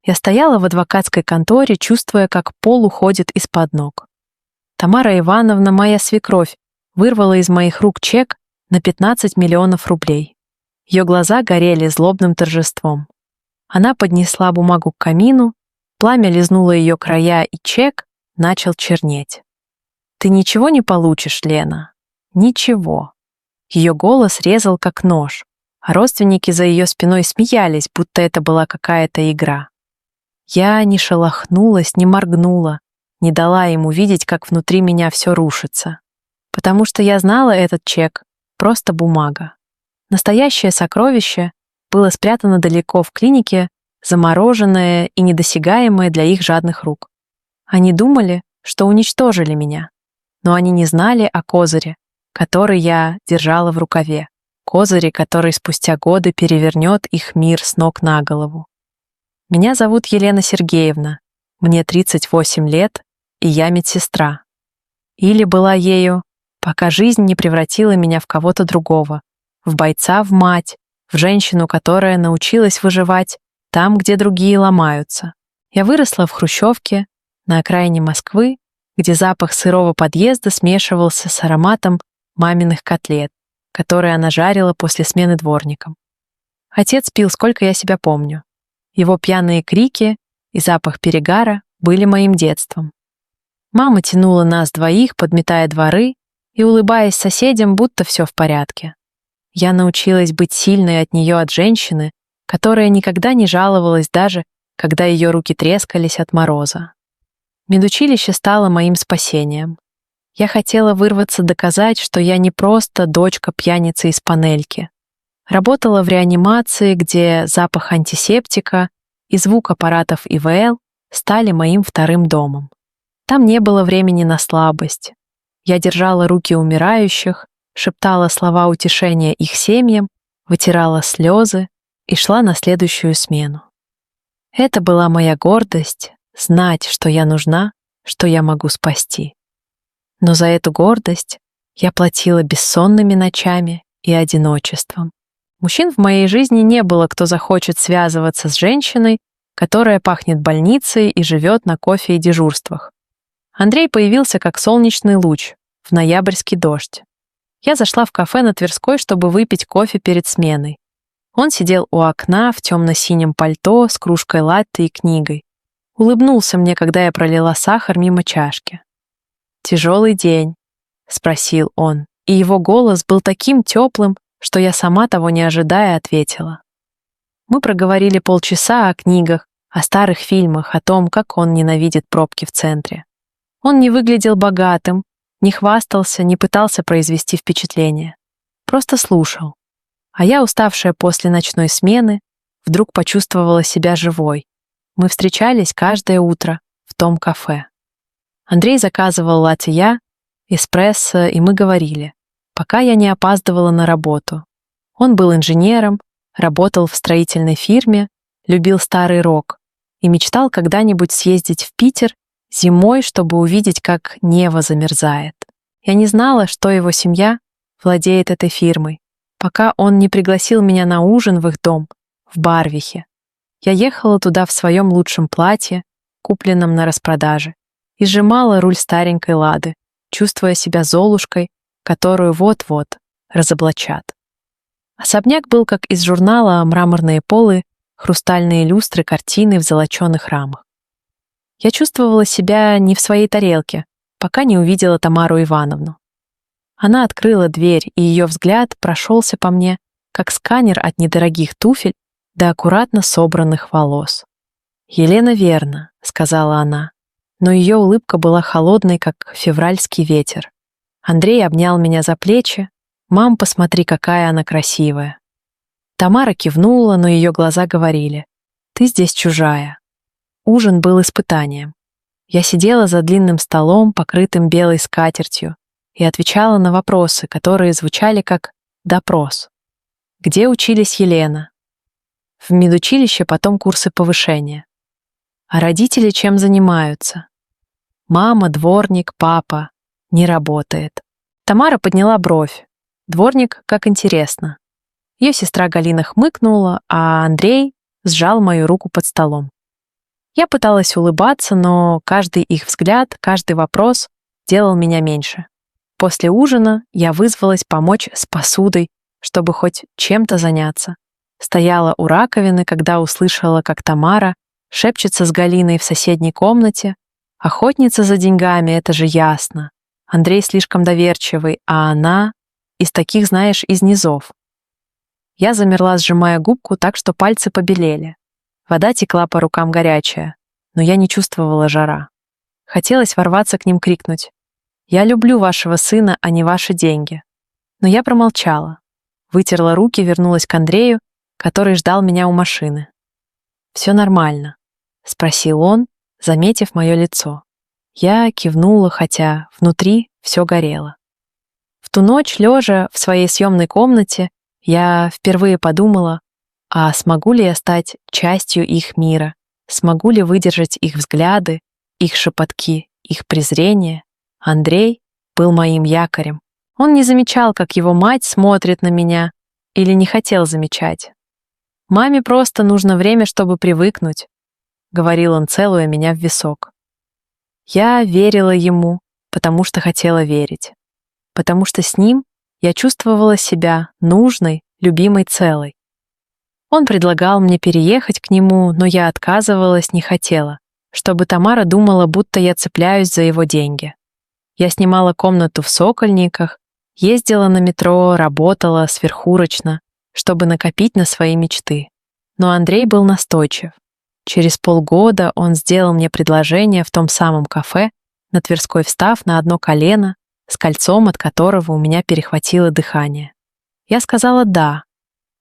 Я стояла в адвокатской конторе, чувствуя, как пол уходит из-под ног. Тамара Ивановна, моя свекровь, вырвала из моих рук чек на 15 миллионов рублей. Ее глаза горели злобным торжеством. Она поднесла бумагу к камину, пламя лизнуло ее края, и чек начал чернеть. «Ты ничего не получишь, Лена. Ничего». Ее голос резал, как нож, а родственники за ее спиной смеялись, будто это была какая-то игра. Я не шелохнулась, не моргнула, не дала им увидеть, как внутри меня все рушится. Потому что я знала этот чек — просто бумага. Настоящее сокровище было спрятано далеко в клинике, замороженное и недосягаемое для их жадных рук. Они думали, что уничтожили меня, но они не знали о козыре, который я держала в рукаве, козыре, который спустя годы перевернет их мир с ног на голову. Меня зовут Елена Сергеевна, мне 38 лет, и я медсестра. Или была ею, пока жизнь не превратила меня в кого-то другого, в бойца, в мать, в женщину, которая научилась выживать там, где другие ломаются. Я выросла в хрущевке на окраине Москвы, где запах сырого подъезда смешивался с ароматом маминых котлет, которые она жарила после смены дворником. Отец пил, сколько я себя помню. Его пьяные крики и запах перегара были моим детством. Мама тянула нас двоих, подметая дворы и улыбаясь соседям, будто все в порядке. Я научилась быть сильной от нее, от женщины, которая никогда не жаловалась даже, когда ее руки трескались от мороза. Медучилище стало моим спасением. Я хотела вырваться, доказать, что я не просто дочка пьяницы из панельки. Работала в реанимации, где запах антисептика и звук аппаратов ИВЛ стали моим вторым домом. Там не было времени на слабость. Я держала руки умирающих, шептала слова утешения их семьям, вытирала слезы и шла на следующую смену. Это была моя гордость — знать, что я нужна, что я могу спасти. Но за эту гордость я платила бессонными ночами и одиночеством. Мужчин в моей жизни не было, кто захочет связываться с женщиной, которая пахнет больницей и живет на кофе и дежурствах. Андрей появился как солнечный луч в ноябрьский дождь. Я зашла в кафе на Тверской, чтобы выпить кофе перед сменой. Он сидел у окна в темно-синем пальто с кружкой латте и книгой. Улыбнулся мне, когда я пролила сахар мимо чашки. «Тяжелый день?» — спросил он, и его голос был таким теплым, что я сама того не ожидая ответила. Мы проговорили полчаса о книгах, о старых фильмах, о том, как он ненавидит пробки в центре. Он не выглядел богатым, не хвастался, не пытался произвести впечатление. Просто слушал. А я, уставшая после ночной смены, вдруг почувствовала себя живой. Мы встречались каждое утро в том кафе. Андрей заказывал латте, эспрессо, и мы говорили, пока я не опаздывала на работу. Он был инженером, работал в строительной фирме, любил старый рок и мечтал когда-нибудь съездить в Питер зимой, чтобы увидеть, как Нева замерзает. Я не знала, что его семья владеет этой фирмой, пока он не пригласил меня на ужин в их дом в Барвихе. Я ехала туда в своем лучшем платье, купленном на распродаже, и сжимала руль старенькой Лады, чувствуя себя Золушкой, которую вот-вот разоблачат. Особняк был как из журнала: мраморные полы, хрустальные люстры, картины в золоченых рамах. Я чувствовала себя не в своей тарелке, пока не увидела Тамару Ивановну. Она открыла дверь, и ее взгляд прошелся по мне, как сканер от недорогих туфель до аккуратно собранных волос. «Елена верно», — сказала она, но ее улыбка была холодной, как февральский ветер. Андрей обнял меня за плечи. «Мам, посмотри, какая она красивая». Тамара кивнула, но ее глаза говорили: «Ты здесь чужая». Ужин был испытанием. Я сидела за длинным столом, покрытым белой скатертью, и отвечала на вопросы, которые звучали как допрос. Где учились Елена? В медучилище, потом курсы повышения. А родители чем занимаются? Мама, дворник, папа. Не работает. Тамара подняла бровь. Дворник, как интересно. Ее сестра Галина хмыкнула, а Андрей сжал мою руку под столом. Я пыталась улыбаться, но каждый их взгляд, каждый вопрос делал меня меньше. После ужина я вызвалась помочь с посудой, чтобы хоть чем-то заняться. Стояла у раковины, когда услышала, как Тамара шепчется с Галиной в соседней комнате. Охотница за деньгами, это же ясно. Андрей слишком доверчивый, а она из таких, знаешь, из низов. Я замерла, сжимая губку так, что пальцы побелели. Вода текла по рукам горячая, но я не чувствовала жара. Хотелось ворваться к ним, крикнуть: «Я люблю вашего сына, а не ваши деньги». Но я промолчала. Вытерла руки, вернулась к Андрею, который ждал меня у машины. «Все нормально?» — спросил он, заметив мое лицо. Я кивнула, хотя внутри все горело. В ту ночь, лежа в своей съемной комнате, я впервые подумала, а смогу ли я стать частью их мира, смогу ли выдержать их взгляды, их шепотки, их презрение. Андрей был моим якорем. Он не замечал, как его мать смотрит на меня, или не хотел замечать. «Маме просто нужно время, чтобы привыкнуть», — говорил он, целуя меня в висок. Я верила ему, потому что хотела верить. Потому что с ним я чувствовала себя нужной, любимой, целой. Он предлагал мне переехать к нему, но я отказывалась, не хотела, чтобы Тамара думала, будто я цепляюсь за его деньги. Я снимала комнату в Сокольниках, ездила на метро, работала сверхурочно, чтобы накопить на свои мечты. Но Андрей был настойчив. Через полгода он сделал мне предложение в том самом кафе, на Тверской встав на одно колено, с кольцом, от которого у меня перехватило дыхание. Я сказала «да»,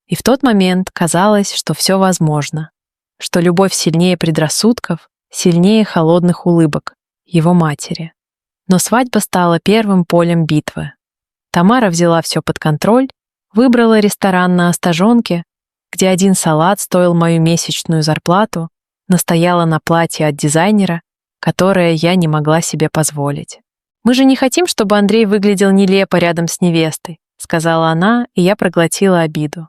и в тот момент казалось, что все возможно, что любовь сильнее предрассудков, сильнее холодных улыбок его матери. Но свадьба стала первым полем битвы. Тамара взяла все под контроль, выбрала ресторан на Остаженке, где один салат стоил мою месячную зарплату, настояла на платье от дизайнера, которое я не могла себе позволить. «Мы же не хотим, чтобы Андрей выглядел нелепо рядом с невестой», сказала она, и я проглотила обиду.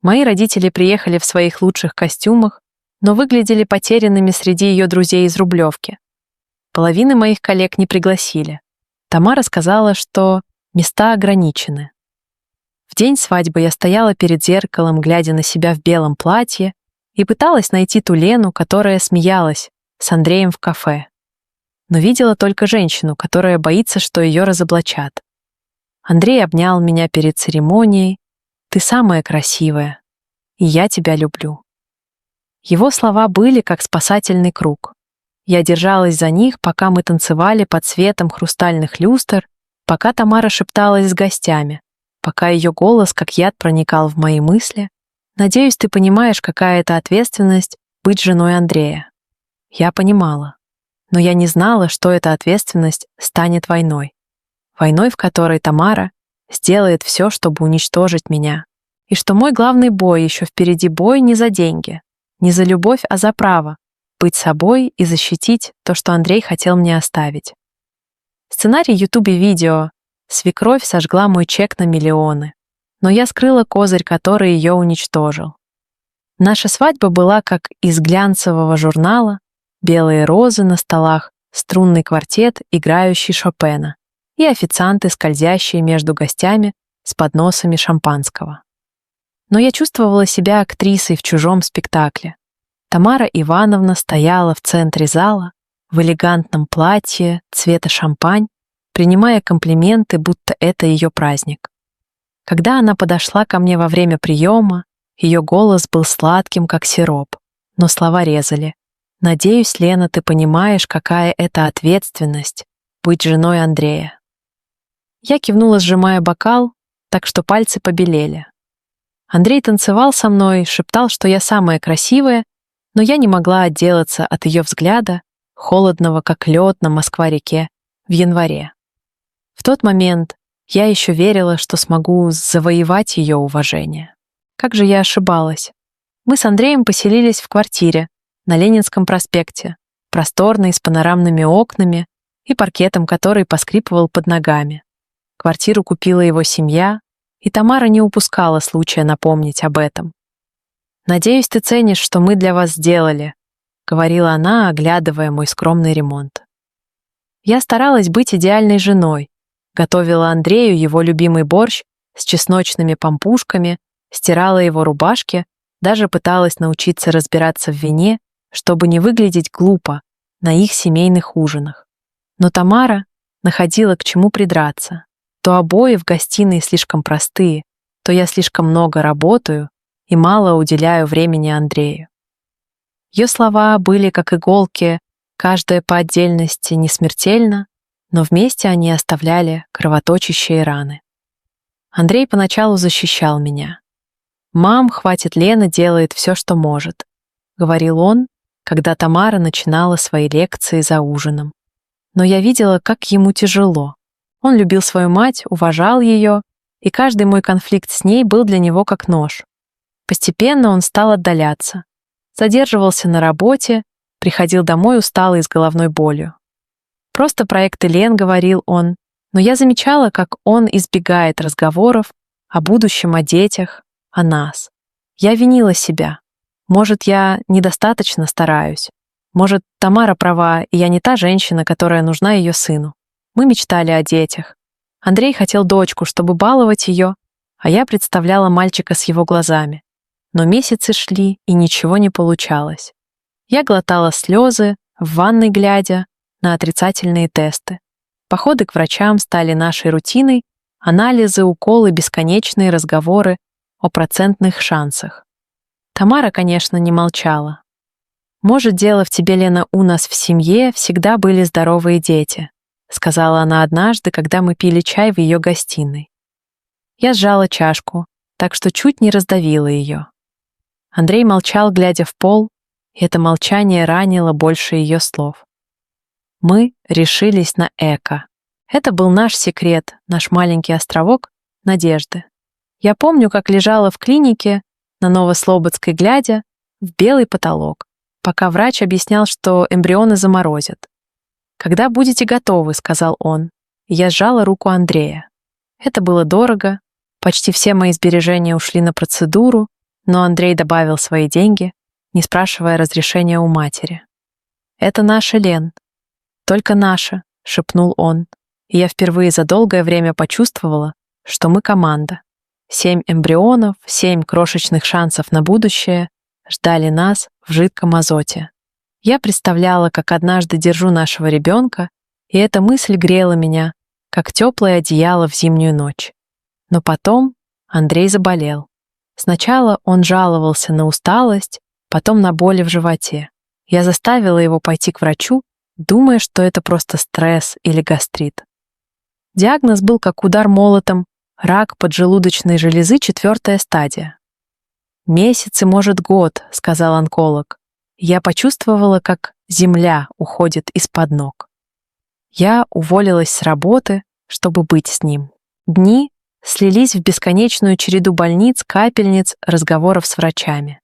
Мои родители приехали в своих лучших костюмах, но выглядели потерянными среди ее друзей из Рублевки. Половины моих коллег не пригласили. Тамара сказала, что места ограничены. В день свадьбы я стояла перед зеркалом, глядя на себя в белом платье, и пыталась найти ту Лену, которая смеялась с Андреем в кафе. Но видела только женщину, которая боится, что ее разоблачат. Андрей обнял меня перед церемонией. «Ты самая красивая, и я тебя люблю». Его слова были как спасательный круг. Я держалась за них, пока мы танцевали под светом хрустальных люстр, пока Тамара шепталась с гостями, пока ее голос как яд проникал в мои мысли. «Надеюсь, ты понимаешь, какая это ответственность быть женой Андрея». Я понимала, но я не знала, что эта ответственность станет войной. Войной, в которой Тамара сделает все, чтобы уничтожить меня. И что мой главный бой еще впереди, бой не за деньги, не за любовь, а за право быть собой и защитить то, что Андрей хотел мне оставить. Сценарий YouTube-видео «Свекровь сожгла мой чек на миллионы», но я скрыла козырь, который ее уничтожил. Наша свадьба была как из глянцевого журнала, белые розы на столах, струнный квартет, играющий Шопена, и официанты, скользящие между гостями с подносами шампанского. Но я чувствовала себя актрисой в чужом спектакле. Тамара Ивановна стояла в центре зала, в элегантном платье цвета шампань, принимая комплименты, будто это ее праздник. Когда она подошла ко мне во время приема, ее голос был сладким, как сироп, но слова резали. «Надеюсь, Лена, ты понимаешь, какая это ответственность — быть женой Андрея». Я кивнула, сжимая бокал, так что пальцы побелели. Андрей танцевал со мной, шептал, что я самая красивая, но я не могла отделаться от ее взгляда, холодного, как лед на Москва-реке, в январе. В тот момент я еще верила, что смогу завоевать ее уважение. Как же я ошибалась. Мы с Андреем поселились в квартире на Ленинском проспекте, просторной, с панорамными окнами и паркетом, который поскрипывал под ногами. Квартиру купила его семья, и Тамара не упускала случая напомнить об этом. «Надеюсь, ты ценишь, что мы для вас сделали», говорила она, оглядывая мой скромный ремонт. Я старалась быть идеальной женой, готовила Андрею его любимый борщ с чесночными пампушками, стирала его рубашки, даже пыталась научиться разбираться в вине, чтобы не выглядеть глупо на их семейных ужинах. Но Тамара находила к чему придраться. То обои в гостиной слишком простые, то я слишком много работаю и мало уделяю времени Андрею. Ее слова были как иголки, каждая по отдельности не смертельна, но вместе они оставляли кровоточащие раны. Андрей поначалу защищал меня. «Мам, хватит, Лена делает все, что может», — говорил он, когда Тамара начинала свои лекции за ужином. Но я видела, как ему тяжело. Он любил свою мать, уважал ее, и каждый мой конфликт с ней был для него как нож. Постепенно он стал отдаляться, задерживался на работе, приходил домой усталый и с головной болью. «Просто проекты, Лен», — говорил он, но я замечала, как он избегает разговоров о будущем, о детях, о нас. Я винила себя. Может, я недостаточно стараюсь. Может, Тамара права, и я не та женщина, которая нужна ее сыну. Мы мечтали о детях. Андрей хотел дочку, чтобы баловать ее, а я представляла мальчика с его глазами. Но месяцы шли, и ничего не получалось. Я глотала слезы, в ванной глядя на отрицательные тесты. Походы к врачам стали нашей рутиной, анализы, уколы, бесконечные разговоры о процентных шансах. Тамара, конечно, не молчала. «Может, дело в тебе, Лена, у нас в семье всегда были здоровые дети», сказала она однажды, когда мы пили чай в ее гостиной. Я сжала чашку, так что чуть не раздавила ее. Андрей молчал, глядя в пол, и это молчание ранило больше ее слов. Мы решились на эко. Это был наш секрет, наш маленький островок надежды. Я помню, как лежала в клинике на Новослободской, глядя в белый потолок, пока врач объяснял, что эмбрионы заморозят. «Когда будете готовы», — сказал он. Я сжала руку Андрея. Это было дорого, почти все мои сбережения ушли на процедуру, но Андрей добавил свои деньги, не спрашивая разрешения у матери. «Это наша, Лен. Только наша», — шепнул он. И я впервые за долгое время почувствовала, что мы команда. 7 эмбрионов, 7 крошечных шансов на будущее ждали нас в жидком азоте. Я представляла, как однажды держу нашего ребенка, и эта мысль грела меня, как теплое одеяло в зимнюю ночь. Но потом Андрей заболел. Сначала он жаловался на усталость, потом на боли в животе. Я заставила его пойти к врачу, думая, что это просто стресс или гастрит. Диагноз был как удар молотом: рак поджелудочной железы 4-я стадия. «Месяц и, может, год», — сказал онколог. Я почувствовала, как земля уходит из-под ног. Я уволилась с работы, чтобы быть с ним. Дни слились в бесконечную череду больниц, капельниц, разговоров с врачами.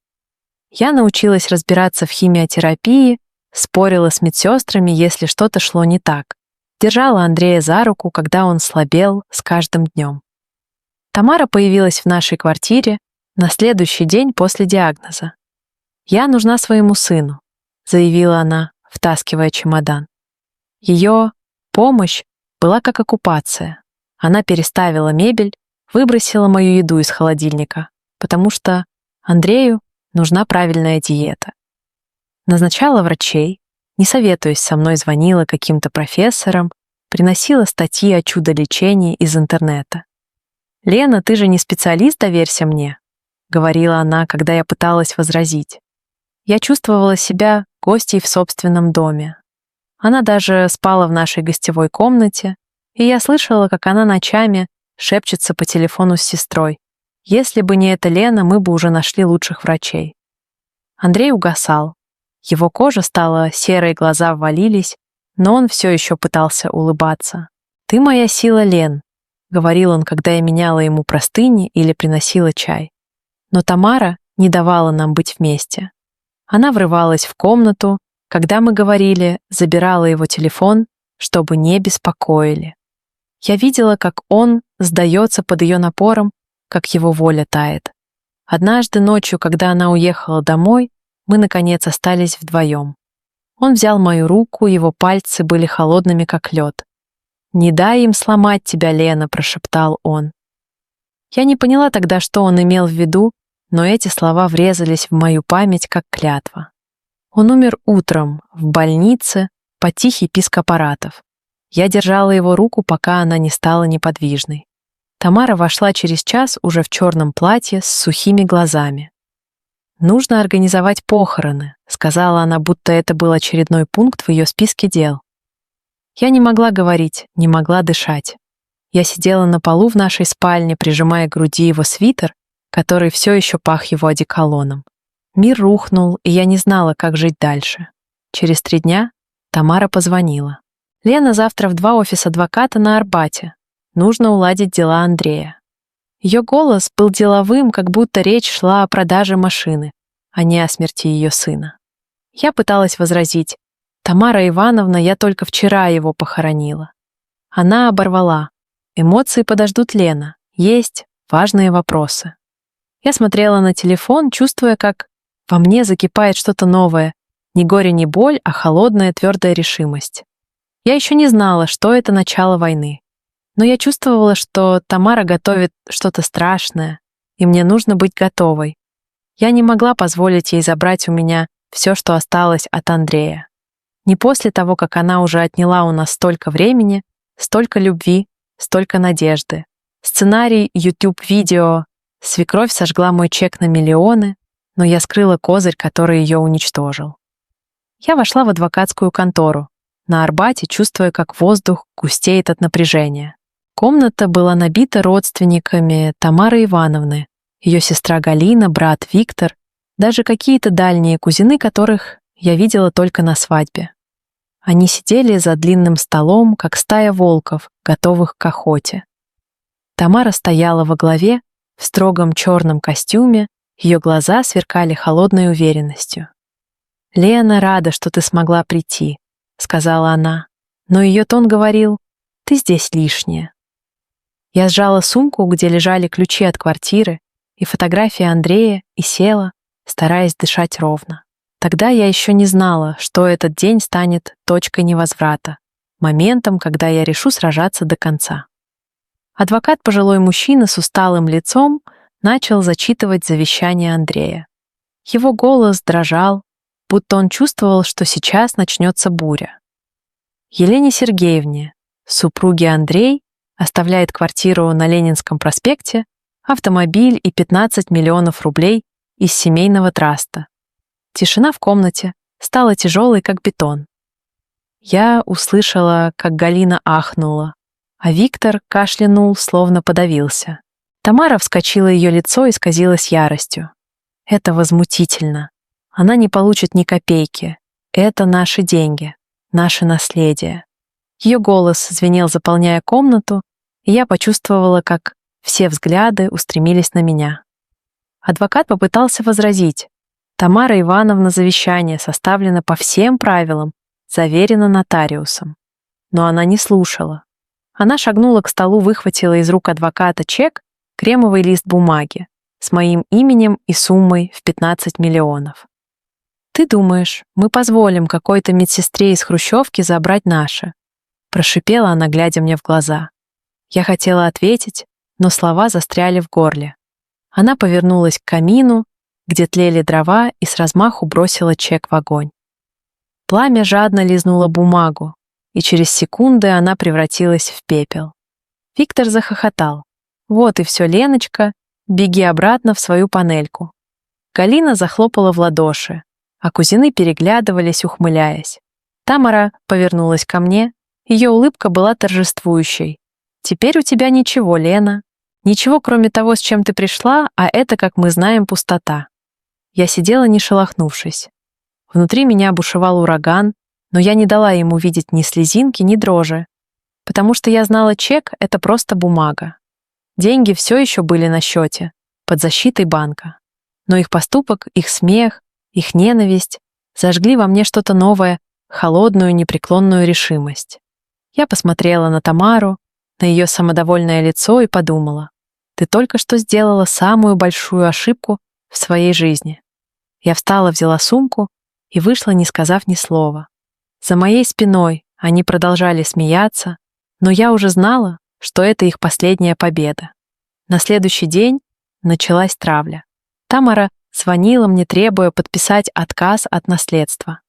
Я научилась разбираться в химиотерапии, спорила с медсестрами, если что-то шло не так. Держала Андрея за руку, когда он слабел с каждым днем. Тамара появилась в нашей квартире на следующий день после диагноза. «Я нужна своему сыну», — заявила она, втаскивая чемодан. Ее помощь была как оккупация. Она переставила мебель, выбросила мою еду из холодильника, потому что Андрею нужна правильная диета. Назначала врачей, не советуясь со мной, звонила каким-то профессорам, приносила статьи о чудо-лечении из интернета. «Лена, ты же не специалист, доверься мне», — говорила она, когда я пыталась возразить. Я чувствовала себя гостьей в собственном доме. Она даже спала в нашей гостевой комнате, и я слышала, как она ночами шепчется по телефону с сестрой. Если бы не эта Лена, мы бы уже нашли лучших врачей. Андрей угасал. Его кожа стала серой, глаза ввалились, но он все еще пытался улыбаться. «Ты моя сила, Лен», — говорил он, когда я меняла ему простыни или приносила чай. Но Тамара не давала нам быть вместе. Она врывалась в комнату, когда мы говорили, забирала его телефон, чтобы не беспокоили. Я видела, как он сдается под ее напором, как его воля тает. Однажды ночью, когда она уехала домой, Мы, наконец, остались вдвоем. Он взял мою руку, его пальцы были холодными, как лед. «Не дай им сломать тебя, Лена», — прошептал он. Я не поняла тогда, что он имел в виду, но эти слова врезались в мою память, как клятва. Он умер утром, в больнице, под тихий писк аппаратов. Я держала его руку, пока она не стала неподвижной. Тамара вошла через час уже в черном платье с сухими глазами. «Нужно организовать похороны», — сказала она, будто это был очередной пункт в ее списке дел. Я не могла говорить, не могла дышать. Я сидела на полу в нашей спальне, прижимая к груди его свитер, который все еще пах его одеколоном. Мир рухнул, и я не знала, как жить дальше. Через 3 дня Тамара позвонила. «Лена, завтра в 2 офис адвоката на Арбате. Нужно уладить дела Андрея». Ее голос был деловым, как будто речь шла о продаже машины, а не о смерти ее сына. Я пыталась возразить: «Тамара Ивановна, я только вчера его похоронила». Она оборвала: «Эмоции подождут, Лена. Есть важные вопросы». Я смотрела на телефон, чувствуя, как во мне закипает что-то новое. Ни горе, ни боль, а холодная, твердая решимость. Я еще не знала, что это начало войны. Но я чувствовала, что Тамара готовит что-то страшное, и мне нужно быть готовой. Я не могла позволить ей забрать у меня все, что осталось от Андрея. Не после того, как она уже отняла у нас столько времени, столько любви, столько надежды. Сценарий, YouTube-видео, свекровь сожгла мой чек на миллионы, но я скрыла козырь, который ее уничтожил. Я вошла в адвокатскую контору на Арбате, чувствуя, как воздух густеет от напряжения. Комната была набита родственниками Тамары Ивановны, ее сестра Галина, брат Виктор, даже какие-то дальние кузины, которых я видела только на свадьбе. Они сидели за длинным столом, как стая волков, готовых к охоте. Тамара стояла во главе в строгом черном костюме, ее глаза сверкали холодной уверенностью. «Лена, рада, что ты смогла прийти», — сказала она, но ее тон говорил: «Ты здесь лишняя». Я сжала сумку, где лежали ключи от квартиры и фотографии Андрея, и села, стараясь дышать ровно. Тогда я еще не знала, что этот день станет точкой невозврата, моментом, когда я решу сражаться до конца. Адвокат, пожилой мужчина с усталым лицом, начал зачитывать завещание Андрея. Его голос дрожал, будто он чувствовал, что сейчас начнется буря. Елене Сергеевне, супруге Андрей, оставляет квартиру на Ленинском проспекте, автомобиль и 15 миллионов рублей из семейного траста. Тишина в комнате стала тяжелой, как бетон. Я услышала, как Галина ахнула, а Виктор кашлянул, словно подавился. Тамара вскочила, ее лицо исказилось яростью. «Это возмутительно. Она не получит ни копейки. Это наши деньги, наше наследие». Ее голос звенел, заполняя комнату, и я почувствовала, как все взгляды устремились на меня. Адвокат попытался возразить: «Тамара Ивановна, завещание составлено по всем правилам, заверено нотариусом». Но она не слушала. Она шагнула к столу, выхватила из рук адвоката чек, кремовый лист бумаги, с моим именем и суммой в 15 миллионов. «Ты думаешь, мы позволим какой-то медсестре из хрущевки забрать наше?» Прошипела она, глядя мне в глаза. Я хотела ответить, но слова застряли в горле. Она повернулась к камину, где тлели дрова, и с размаху бросила чек в огонь. Пламя жадно лизнуло бумагу, и через секунды она превратилась в пепел. Виктор захохотал. «Вот и все, Леночка, беги обратно в свою панельку». Галина захлопала в ладоши, а кузины переглядывались, ухмыляясь. Тамара повернулась ко мне, ее улыбка была торжествующей. «Теперь у тебя ничего, Лена. Ничего, кроме того, с чем ты пришла, а это, как мы знаем, пустота». Я сидела, не шелохнувшись. Внутри меня бушевал ураган, но я не дала ему видеть ни слезинки, ни дрожи, потому что я знала, чек — это просто бумага. Деньги все еще были на счете, под защитой банка. Но их поступок, их смех, их ненависть зажгли во мне что-то новое, холодную, непреклонную решимость. Я посмотрела на Тамару, на ее самодовольное лицо и подумала: «Ты только что сделала самую большую ошибку в своей жизни». Я встала, взяла сумку и вышла, не сказав ни слова. За моей спиной они продолжали смеяться, но я уже знала, что это их последняя победа. На следующий день началась травля. Тамара звонила мне, требуя подписать отказ от наследства.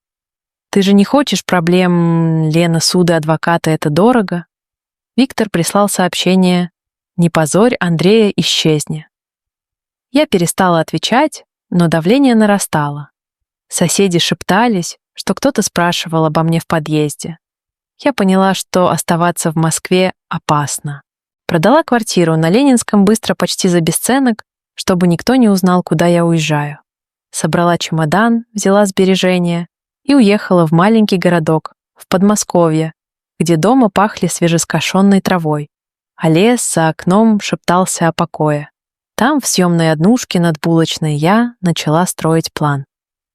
«Ты же не хочешь проблем, Лена, суды, адвоката, это дорого?» Виктор прислал сообщение: «Не позорь Андрея, исчезни». Я перестала отвечать, но давление нарастало. Соседи шептались, что кто-то спрашивал обо мне в подъезде. Я поняла, что оставаться в Москве опасно. Продала квартиру на Ленинском быстро, почти за бесценок, чтобы никто не узнал, куда я уезжаю. Собрала чемодан, взяла сбережения и уехала в маленький городок, в Подмосковье, где дома пахли свежескошенной травой, а лес за окном шептался о покое. Там, в съемной однушке над булочной, я начала строить план.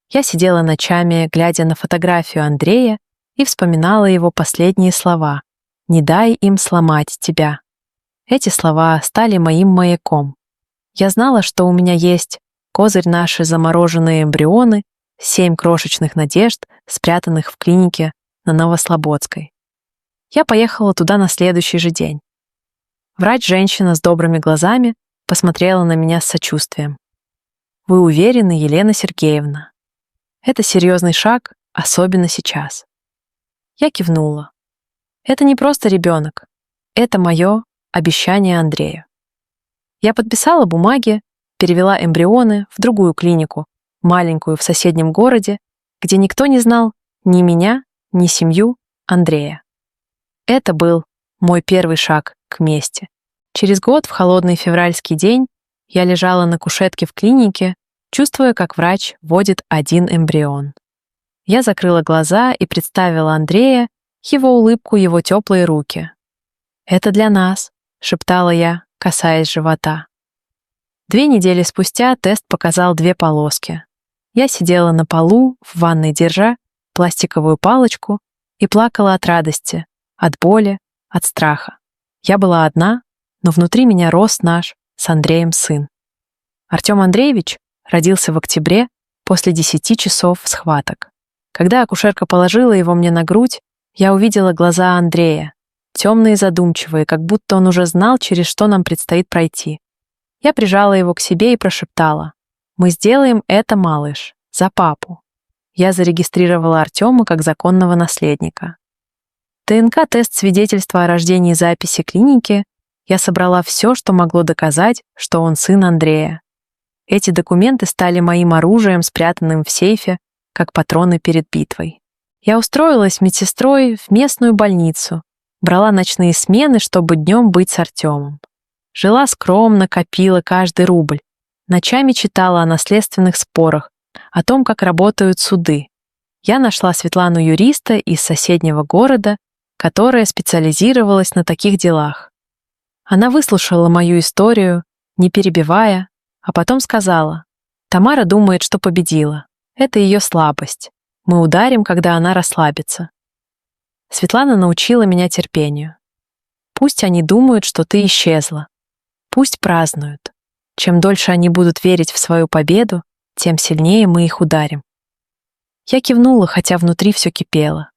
Я сидела ночами, глядя на фотографию Андрея, и вспоминала его последние слова: «Не дай им сломать тебя». Эти слова стали моим маяком. Я знала, что у меня есть козырь, наши замороженные эмбрионы, 7 крошечных надежд, спрятанных в клинике на Новослободской. Я поехала туда на следующий же день. Врач-женщина с добрыми глазами посмотрела на меня с сочувствием. «Вы уверены, Елена Сергеевна? Это серьезный шаг, особенно сейчас». Я кивнула. Это не просто ребенок. Это мое обещание Андрею. Я подписала бумаги, перевела эмбрионы в другую клинику, маленькую в соседнем городе, где никто не знал ни меня, ни семью Андрея. Это был мой первый шаг к мести. Через год, в холодный февральский день, я лежала на кушетке в клинике, чувствуя, как врач вводит один эмбрион. Я закрыла глаза и представила Андрея, его улыбку, его теплые руки. «Это для нас», — шептала я, касаясь живота. 2 недели спустя тест показал 2 полоски. Я сидела на полу, в ванной, держа пластиковую палочку, и плакала от радости, от боли, от страха. Я была одна, но внутри меня рос наш с Андреем сын. Артем Андреевич родился в октябре после 10 часов схваток. Когда акушерка положила его мне на грудь, я увидела глаза Андрея, темные и задумчивые, как будто он уже знал, через что нам предстоит пройти. Я прижала его к себе и прошептала: «Мы сделаем это, малыш, за папу». Я зарегистрировала Артема как законного наследника. ДНК-тест, свидетельство о рождении, записи клиники. Я собрала все, что могло доказать, что он сын Андрея. Эти документы стали моим оружием, спрятанным в сейфе, как патроны перед битвой. Я устроилась медсестрой в местную больницу, брала ночные смены, чтобы днем быть с Артемом. Жила скромно, копила каждый рубль. Ночами читала о наследственных спорах, о том, как работают суды. Я нашла Светлану-юриста из соседнего города, которая специализировалась на таких делах. Она выслушала мою историю, не перебивая, а потом сказала: «Тамара думает, что победила. Это ее слабость. Мы ударим, когда она расслабится». Светлана научила меня терпению. Пусть они думают, что ты исчезла. Пусть празднуют. Чем дольше они будут верить в свою победу, тем сильнее мы их ударим. Я кивнула, хотя внутри все кипело.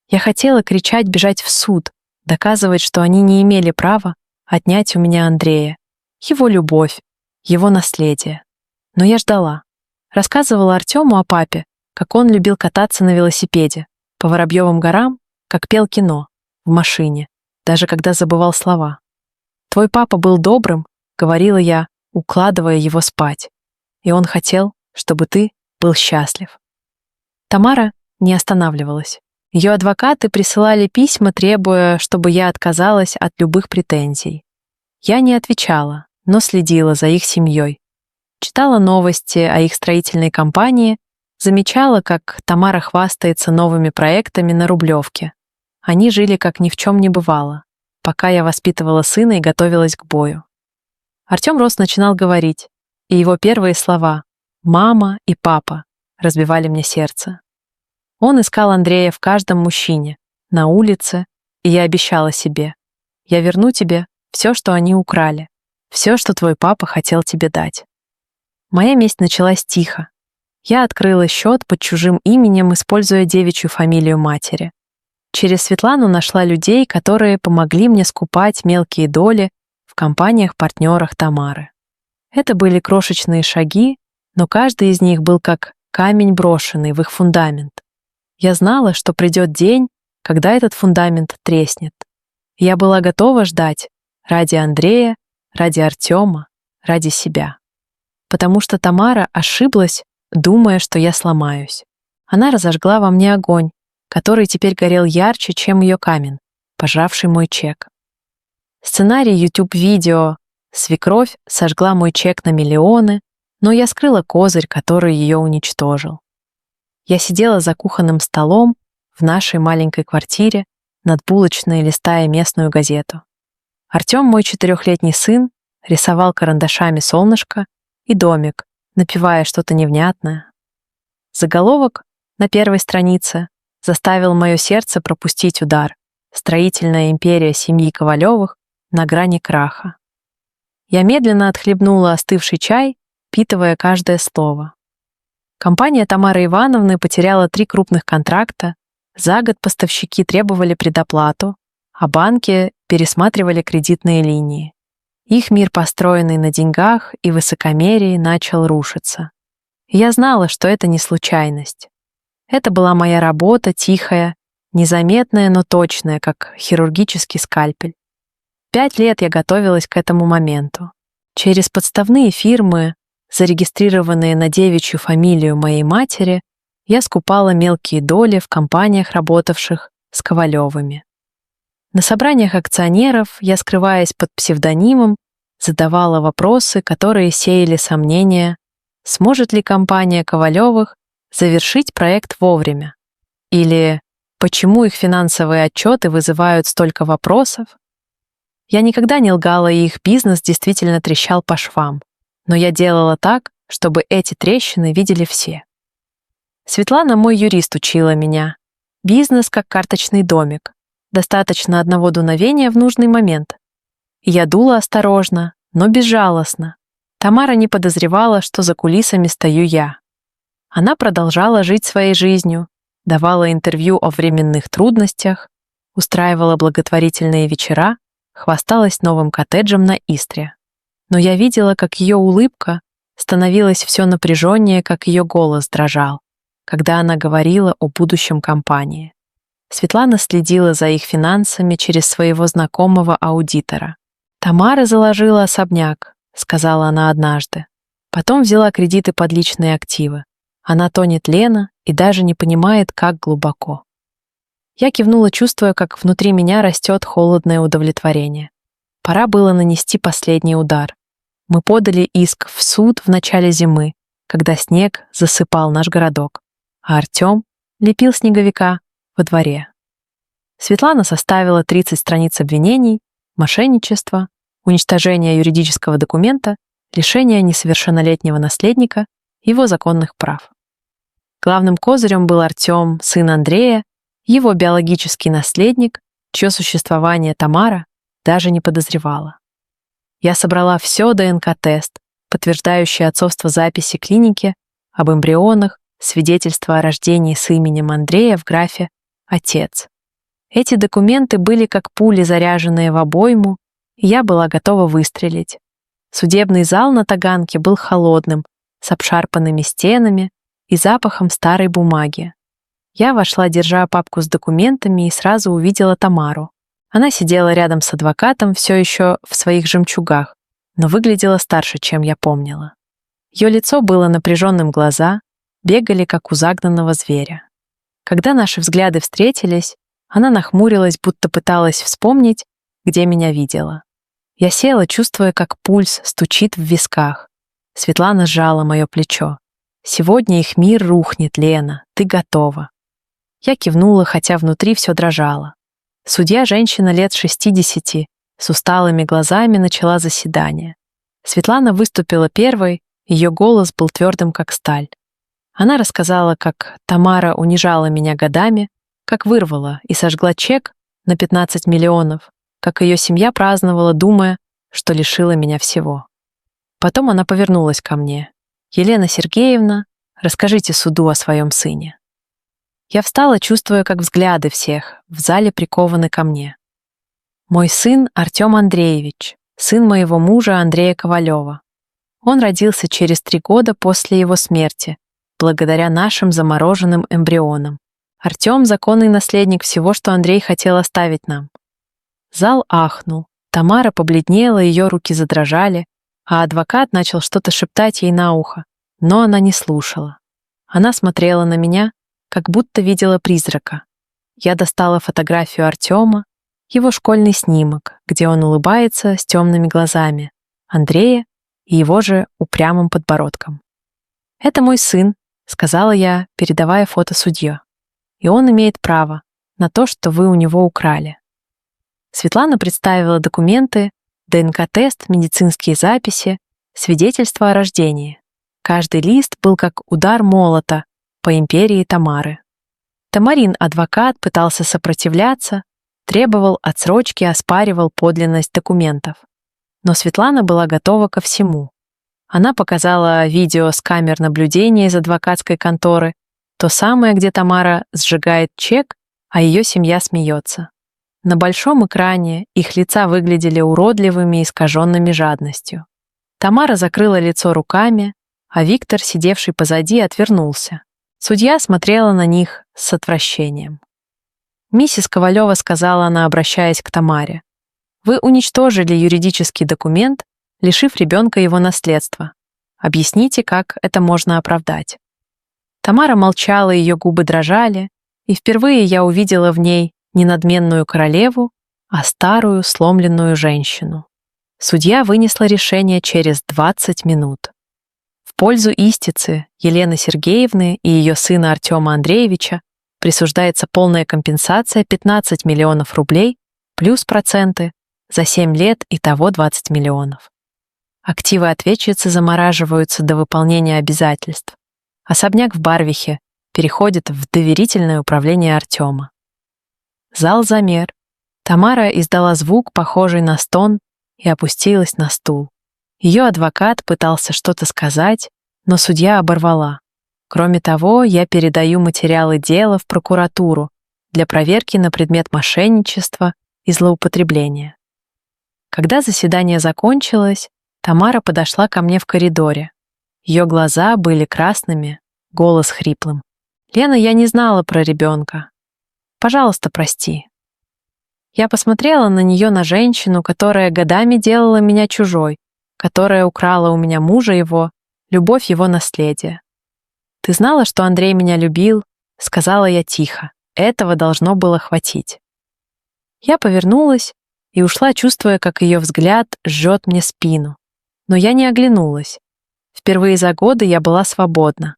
Я хотела кричать, бежать в суд, доказывать, что они не имели права отнять у меня Андрея, его любовь, его наследие. Но я ждала. Рассказывала Артему о папе, как он любил кататься на велосипеде по Воробьевым горам, как пел кино, в машине, даже когда забывал слова. «Твой папа был добрым», — говорила я, укладывая его спать. «И он хотел, чтобы ты был счастлив». Тамара не останавливалась. Ее адвокаты присылали письма, требуя, чтобы я отказалась от любых претензий. Я не отвечала, но следила за их семьей. Читала новости о их строительной компании, замечала, как Тамара хвастается новыми проектами на Рублевке. Они жили, как ни в чем не бывало, пока я воспитывала сына и готовилась к бою. Артем Рос начинал говорить, и его первые слова «мама» и «папа» разбивали мне сердце. Он искал Андрея в каждом мужчине, на улице, и я обещала себе: «Я верну тебе все, что они украли, все, что твой папа хотел тебе дать». Моя месть началась тихо. Я открыла счет под чужим именем, используя девичью фамилию матери. Через Светлану нашла людей, которые помогли мне скупать мелкие доли в компаниях-партнерах Тамары. Это были крошечные шаги, но каждый из них был как камень, брошенный в их фундамент. Я знала, что придет день, когда этот фундамент треснет. Я была готова ждать ради Андрея, ради Артема, ради себя. Потому что Тамара ошиблась, думая, что я сломаюсь. Она разожгла во мне огонь, который теперь горел ярче, чем ее камень, пожравший мой чек. Сценарий YouTube-видео «Свекровь сожгла мой чек на миллионы», но я скрыла козырь, который ее уничтожил. Я сидела за кухонным столом в нашей маленькой квартире, над булочной, листая местную газету. Артем, мой 4-летний сын, рисовал карандашами солнышко и домик, напевая что-то невнятное. Заголовок на первой странице заставил мое сердце пропустить удар. Строительная империя семьи Ковалевых на грани краха. Я медленно отхлебнула остывший чай, впитывая каждое слово. Компания Тамары Ивановны потеряла 3 крупных контракта, за год поставщики требовали предоплату, а банки пересматривали кредитные линии. Их мир, построенный на деньгах и высокомерии, начал рушиться. Я знала, что это не случайность. Это была моя работа, тихая, незаметная, но точная, как хирургический скальпель. 5 лет я готовилась к этому моменту. Через подставные фирмы, зарегистрированные на девичью фамилию моей матери, я скупала мелкие доли в компаниях, работавших с Ковалевыми. На собраниях акционеров я, скрываясь под псевдонимом, задавала вопросы, которые сеяли сомнения, сможет ли компания Ковалевых завершить проект вовремя, или почему их финансовые отчеты вызывают столько вопросов. Я никогда не лгала, и их бизнес действительно трещал по швам, но я делала так, чтобы эти трещины видели все. Светлана, мой юрист, учила меня. Бизнес как карточный домик. Достаточно одного дуновения в нужный момент. И я дула осторожно, но безжалостно. Тамара не подозревала, что за кулисами стою я. Она продолжала жить своей жизнью, давала интервью о временных трудностях, устраивала благотворительные вечера, хвасталась новым коттеджем на Истре. Но я видела, как ее улыбка становилась все напряженнее, как ее голос дрожал, когда она говорила о будущем компании. Светлана следила за их финансами через своего знакомого аудитора. «Тамара заложила особняк», — сказала она однажды. Потом взяла кредиты под личные активы. Она тонет лена и даже не понимает, как глубоко. Я кивнула, чувствуя, как внутри меня растет холодное удовлетворение. Пора было нанести последний удар. Мы подали иск в суд в начале зимы, когда снег засыпал наш городок, а Артем лепил снеговика во дворе. Светлана составила 30 страниц обвинений, мошенничество, уничтожение юридического документа, лишение несовершеннолетнего наследника его законных прав. Главным козырем был Артем, сын Андрея, его биологический наследник, чье существование Тамара даже не подозревала. Я собрала все ДНК-тест, подтверждающий отцовство записи клиники, об эмбрионах, свидетельство о рождении с именем Андрея в графе «Отец». Эти документы были как пули, заряженные в обойму, и я была готова выстрелить. Судебный зал на Таганке был холодным, с обшарпанными стенами и запахом старой бумаги. Я вошла, держа папку с документами, и сразу увидела Тамару. Она сидела рядом с адвокатом, все еще в своих жемчугах, но выглядела старше, чем я помнила. Ее лицо было напряженным, глаза бегали, как у загнанного зверя. Когда наши взгляды встретились, она нахмурилась, будто пыталась вспомнить, где меня видела. Я села, чувствуя, как пульс стучит в висках. Светлана сжала мое плечо. «Сегодня их мир рухнет, Лена, ты готова». Я кивнула, хотя внутри все дрожало. Судья, женщина лет 60, с усталыми глазами, начала заседание. Светлана выступила первой, ее голос был твердым, как сталь. Она рассказала, как Тамара унижала меня годами, как вырвала и сожгла чек на 15 миллионов, как ее семья праздновала, думая, что лишила меня всего. Потом она повернулась ко мне. «Елена Сергеевна, Расскажите суду о своем сыне». Я встала, чувствуя, как взгляды всех в зале прикованы ко мне. Мой сын Артем Андреевич, сын моего мужа Андрея Ковалева. Он родился через 3 года после его смерти, благодаря нашим замороженным эмбрионам. Артем — законный наследник всего, что Андрей хотел оставить нам. Зал ахнул. Тамара побледнела, ее руки задрожали, а адвокат начал что-то шептать ей на ухо, но она не слушала. Она смотрела на меня, как будто видела призрака. Я достала фотографию Артема, его школьный снимок, где он улыбается с темными глазами, Андрея и его же упрямым подбородком. «Это мой сын», — сказала я, передавая фото судье. «И он имеет право на то, что вы у него украли». Светлана представила документы, ДНК-тест, медицинские записи, свидетельство о рождении. Каждый лист был как удар молота по империи Тамары. Тамарин адвокат пытался сопротивляться, требовал отсрочки, оспаривал подлинность документов. Но Светлана была готова ко всему. Она показала видео с камер наблюдения из адвокатской конторы, то самое, где Тамара сжигает чек, а ее семья смеется. На большом экране их лица выглядели уродливыми и искаженными жадностью. Тамара закрыла лицо руками, а Виктор, сидевший позади, отвернулся. Судья смотрела на них с отвращением. «Миссис Ковалева», — сказала она, обращаясь к Тамаре, «вы уничтожили юридический документ, лишив ребенка его наследства. Объясните, как это можно оправдать». Тамара молчала, ее губы дрожали, и впервые я увидела в ней не надменную королеву, а старую сломленную женщину. Судья вынесла решение через 20 минут. В пользу истицы Елены Сергеевны и ее сына Артема Андреевича присуждается полная компенсация 15 миллионов рублей плюс проценты за 7 лет, итого 20 миллионов. Активы ответчицы замораживаются до выполнения обязательств. Особняк в Барвихе переходит в доверительное управление Артема. Зал замер. Тамара издала звук, похожий на стон, и опустилась на стул. Ее адвокат пытался что-то сказать, но судья оборвала. Кроме того, я передаю материалы дела в прокуратуру для проверки на предмет мошенничества и злоупотребления. Когда заседание закончилось, Тамара подошла ко мне в коридоре. Ее глаза были красными, голос хриплым. «Лена, я не знала про ребенка. Пожалуйста, прости». Я посмотрела на нее, на женщину, которая годами делала меня чужой, которая украла у меня мужа его, любовь его наследия. «Ты знала, что Андрей меня любил?» — сказала я тихо. Этого должно было хватить. Я повернулась и ушла, чувствуя, как ее взгляд жжет мне спину. Но я не оглянулась. Впервые за годы я была свободна.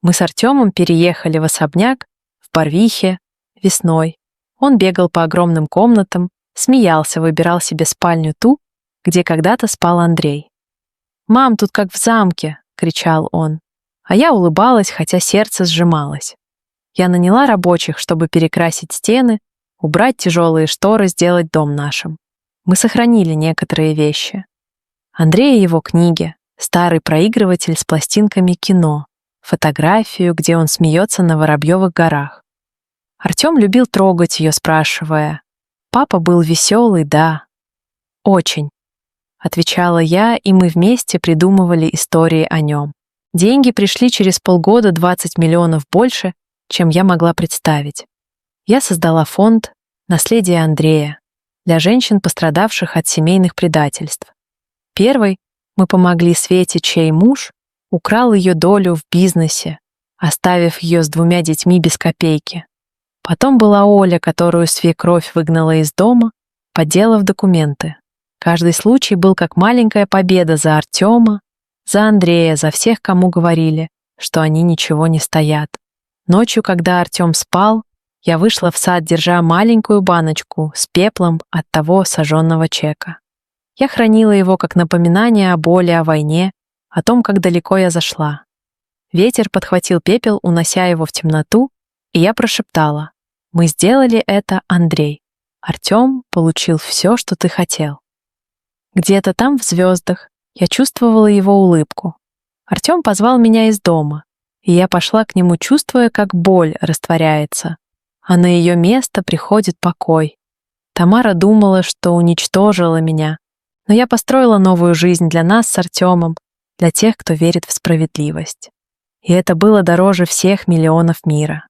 Мы с Артемом переехали в особняк в Барвихе весной. Он бегал по огромным комнатам, смеялся, выбирал себе спальню ту, где когда-то спал Андрей. «Мам, тут как в замке!» — кричал он. А я улыбалась, хотя сердце сжималось. Я наняла рабочих, чтобы перекрасить стены, убрать тяжелые шторы, сделать дом нашим. Мы сохранили некоторые вещи. Андрей и его книги, старый проигрыватель с пластинками кино, фотографию, где он смеется на Воробьевых горах. Артем любил трогать ее, спрашивая: «Папа был веселый, да?» «Очень», — отвечала я, и мы вместе придумывали истории о нем. Деньги пришли через полгода 20 миллионов больше, чем я могла представить. Я создала фонд «Наследие Андрея» для женщин, пострадавших от семейных предательств. Первой мы помогли Свете, чей муж украл ее долю в бизнесе, оставив ее с 2 детьми без копейки. Потом была Оля, которую свекровь выгнала из дома, подделав документы. Каждый случай был как маленькая победа за Артема, за Андрея, за всех, кому говорили, что они ничего не стоят. Ночью, когда Артем спал, я вышла в сад, держа маленькую баночку с пеплом от того сожженного чека. Я хранила его как напоминание о боли, о войне, о том, как далеко я зашла. Ветер подхватил пепел, унося его в темноту, и я прошептала: «Мы сделали это, Андрей. Артем получил все, что ты хотел». Где-то там, в звездах, я чувствовала его улыбку. Артем позвал меня из дома. И я пошла к нему, чувствуя, как боль растворяется, а на ее место приходит покой. Тамара думала, что уничтожила меня, но я построила новую жизнь для нас с Артемом, для тех, кто верит в справедливость. И это было дороже всех миллионов мира.